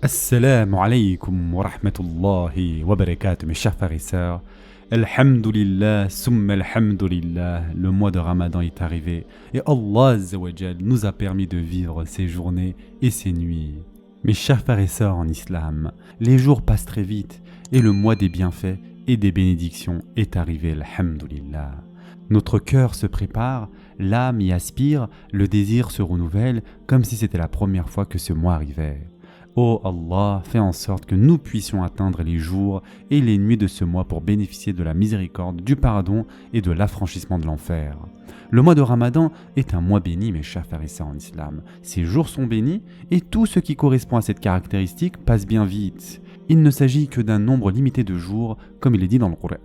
Assalamu alaikum wa rahmatullahi wa barakatuh, mes chers frères et sœurs. Alhamdulillah, summa alhamdulillah, le mois de Ramadan est arrivé et Allah Azza wa Jal nous a permis de vivre ces journées et ces nuits. Mes chers frères et sœurs en islam, les jours passent très vite et le mois des bienfaits et des bénédictions est arrivé, alhamdulillah. Notre cœur se prépare, l'âme y aspire, le désir se renouvelle comme si c'était la première fois que ce mois arrivait. Oh Allah, fais en sorte que nous puissions atteindre les jours et les nuits de ce mois pour bénéficier de la miséricorde, du pardon et de l'affranchissement de l'enfer. Le mois de Ramadan est un mois béni, mes chers frères et sœurs en islam. Ces jours sont bénis et tout ce qui correspond à cette caractéristique passe bien vite. Il ne s'agit que d'un nombre limité de jours, comme il est dit dans le Coran.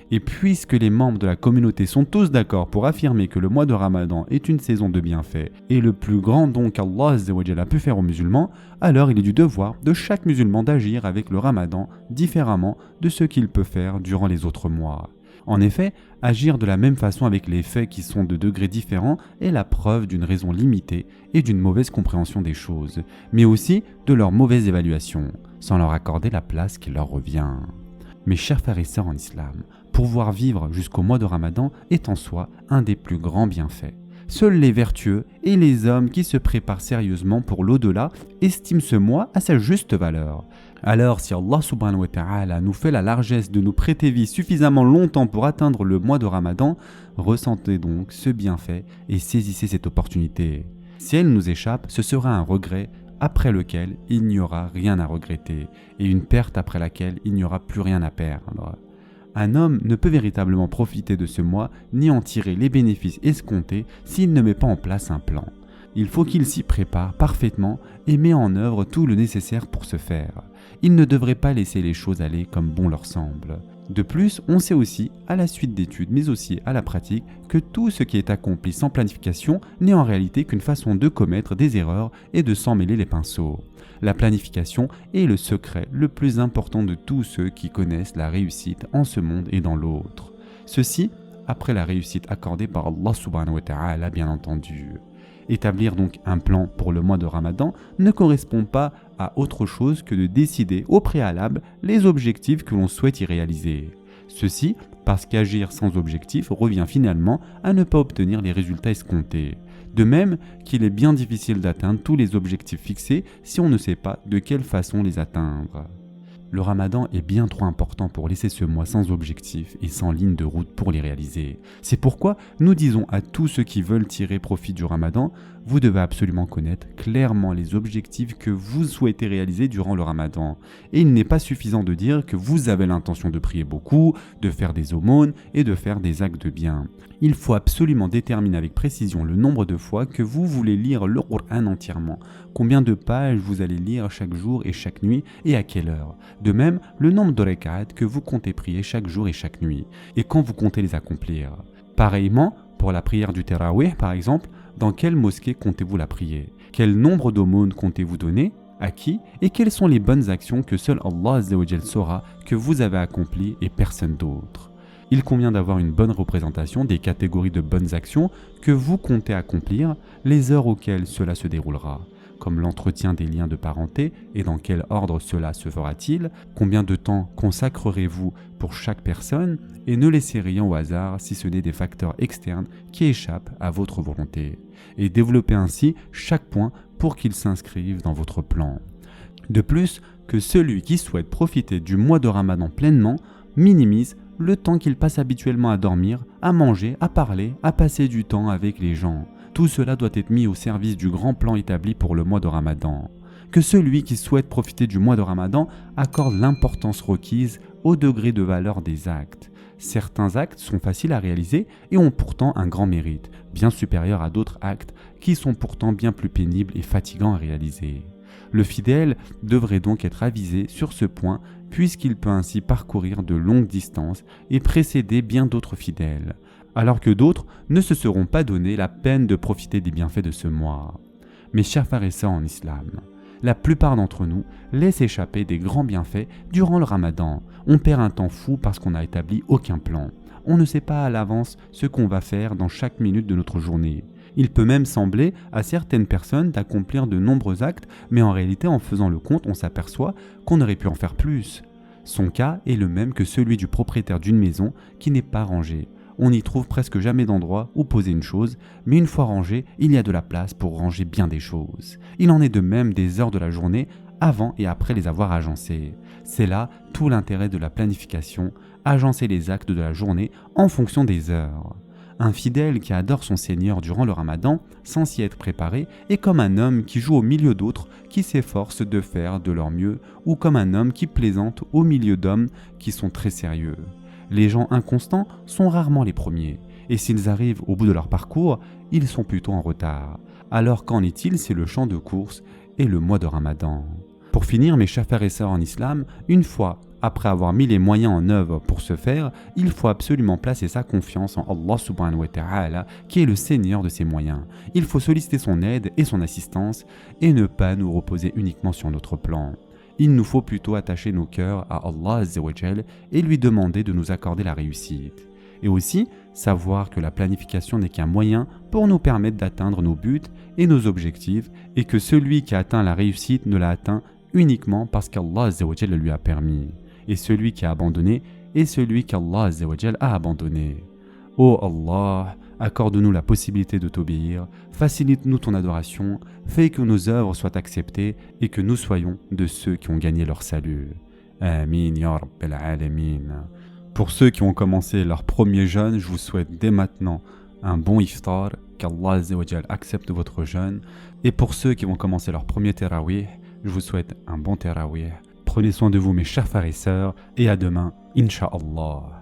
Et puisque les membres de la communauté sont tous d'accord pour affirmer que le mois de Ramadan est une saison de bienfaits et le plus grand don qu'Allah a pu faire aux musulmans, alors il est du devoir de chaque musulman d'agir avec le Ramadan différemment de ce qu'il peut faire durant les autres mois. En effet, agir de la même façon avec les faits qui sont de degrés différents est la preuve d'une raison limitée et d'une mauvaise compréhension des choses, mais aussi de leur mauvaise évaluation, sans leur accorder la place qui leur revient. Mes chers frères et sœurs en islam, pouvoir vivre jusqu'au mois de Ramadan est en soi un des plus grands bienfaits. Seuls les vertueux et les hommes qui se préparent sérieusement pour l'au-delà estiment ce mois à sa juste valeur. Alors si Allah subhanahu wa ta'ala nous fait la largesse de nous prêter vie suffisamment longtemps pour atteindre le mois de Ramadan, ressentez donc ce bienfait et saisissez cette opportunité. Si elle nous échappe, ce sera un regret après lequel il n'y aura rien à regretter et une perte après laquelle il n'y aura plus rien à perdre. Un homme ne peut véritablement profiter de ce mois ni en tirer les bénéfices escomptés s'il ne met pas en place un plan. Il faut qu'il s'y prépare parfaitement et met en œuvre tout le nécessaire pour ce faire. Il ne devrait pas laisser les choses aller comme bon leur semble. De plus, on sait aussi, à la suite d'études mais aussi à la pratique, que tout ce qui est accompli sans planification n'est en réalité qu'une façon de commettre des erreurs et de s'en mêler les pinceaux. La planification est le secret le plus important de tous ceux qui connaissent la réussite en ce monde et dans l'autre. Ceci après la réussite accordée par Allah subhanahu wa ta'ala bien entendu. Établir donc un plan pour le mois de Ramadan ne correspond pas à autre chose que de décider au préalable les objectifs que l'on souhaite y réaliser. Ceci parce qu'agir sans objectif revient finalement à ne pas obtenir les résultats escomptés. De même qu'il est bien difficile d'atteindre tous les objectifs fixés si on ne sait pas de quelle façon les atteindre. Le Ramadan est bien trop important pour laisser ce mois sans objectif et sans ligne de route pour les réaliser. C'est pourquoi nous disons à tous ceux qui veulent tirer profit du Ramadan, vous devez absolument connaître clairement les objectifs que vous souhaitez réaliser durant le Ramadan. Et il n'est pas suffisant de dire que vous avez l'intention de prier beaucoup, de faire des aumônes et de faire des actes de bien. Il faut absolument déterminer avec précision le nombre de fois que vous voulez lire le Coran entièrement, combien de pages vous allez lire chaque jour et chaque nuit et à quelle heure. De même, le nombre de rak'at que vous comptez prier chaque jour et chaque nuit, et quand vous comptez les accomplir. Pareillement, pour la prière du Tarawih par exemple, dans quelle mosquée comptez-vous la prier? Quel nombre d'aumônes comptez-vous donner? À qui? Et quelles sont les bonnes actions que seul Allah Azza wa Jal saura que vous avez accomplies et personne d'autre? Il convient d'avoir une bonne représentation des catégories de bonnes actions que vous comptez accomplir, les heures auxquelles cela se déroulera, comme l'entretien des liens de parenté et dans quel ordre cela se fera-t-il, combien de temps consacrerez-vous pour chaque personne et ne laissez rien au hasard si ce n'est des facteurs externes qui échappent à votre volonté et développez ainsi chaque point pour qu'il s'inscrive dans votre plan. De plus, que celui qui souhaite profiter du mois de Ramadan pleinement minimise le temps qu'il passe habituellement à dormir, à manger, à parler, à passer du temps avec les gens. Tout cela doit être mis au service du grand plan établi pour le mois de Ramadan. Que celui qui souhaite profiter du mois de Ramadan accorde l'importance requise au degré de valeur des actes. Certains actes sont faciles à réaliser et ont pourtant un grand mérite, bien supérieur à d'autres actes qui sont pourtant bien plus pénibles et fatigants à réaliser. Le fidèle devrait donc être avisé sur ce point puisqu'il peut ainsi parcourir de longues distances et précéder bien d'autres fidèles, alors que d'autres ne se seront pas donné la peine de profiter des bienfaits de ce mois. Mes chers frères et sœurs en islam, la plupart d'entre nous laissent échapper des grands bienfaits durant le Ramadan. On perd un temps fou parce qu'on n'a établi aucun plan. On ne sait pas à l'avance ce qu'on va faire dans chaque minute de notre journée. Il peut même sembler à certaines personnes d'accomplir de nombreux actes, mais en réalité en faisant le compte, on s'aperçoit qu'on aurait pu en faire plus. Son cas est le même que celui du propriétaire d'une maison qui n'est pas rangée. On n'y trouve presque jamais d'endroit où poser une chose, mais une fois rangée, il y a de la place pour ranger bien des choses. Il en est de même des heures de la journée avant et après les avoir agencées. C'est là tout l'intérêt de la planification, agencer les actes de la journée en fonction des heures. Un fidèle qui adore son Seigneur durant le Ramadan, sans s'y être préparé, est comme un homme qui joue au milieu d'autres qui s'efforcent de faire de leur mieux, ou comme un homme qui plaisante au milieu d'hommes qui sont très sérieux. Les gens inconstants sont rarement les premiers, et s'ils arrivent au bout de leur parcours, ils sont plutôt en retard. Alors qu'en est-il, c'est le champ de course et le mois de Ramadan. Pour finir, mes chers frères et sœurs en islam, une fois après avoir mis les moyens en œuvre pour ce faire, il faut absolument placer sa confiance en Allah subhanahu wa ta'ala, qui est le Seigneur de ses moyens. Il faut solliciter son aide et son assistance, et ne pas nous reposer uniquement sur notre plan. Il nous faut plutôt attacher nos cœurs à Allah azza wa jal et lui demander de nous accorder la réussite. Et aussi, savoir que la planification n'est qu'un moyen pour nous permettre d'atteindre nos buts et nos objectifs, et que celui qui a atteint la réussite ne l'a atteint uniquement parce qu'Allah azza wa jal le lui a permis. Et celui qui a abandonné est celui qu'Allah azza wa jal a abandonné. Ô Allah, accorde-nous la possibilité de t'obéir, facilite-nous ton adoration, fais que nos œuvres soient acceptées et que nous soyons de ceux qui ont gagné leur salut. Amin ya Rabbil Alamin. Pour ceux qui ont commencé leur premier jeûne, je vous souhaite dès maintenant un bon iftar, qu'Allah azza wa jal accepte votre jeûne. Et pour ceux qui vont commencer leur premier tarawih, je vous souhaite un bon tarawih. Prenez soin de vous mes chers frères et sœurs, et à demain, Inch'Allah.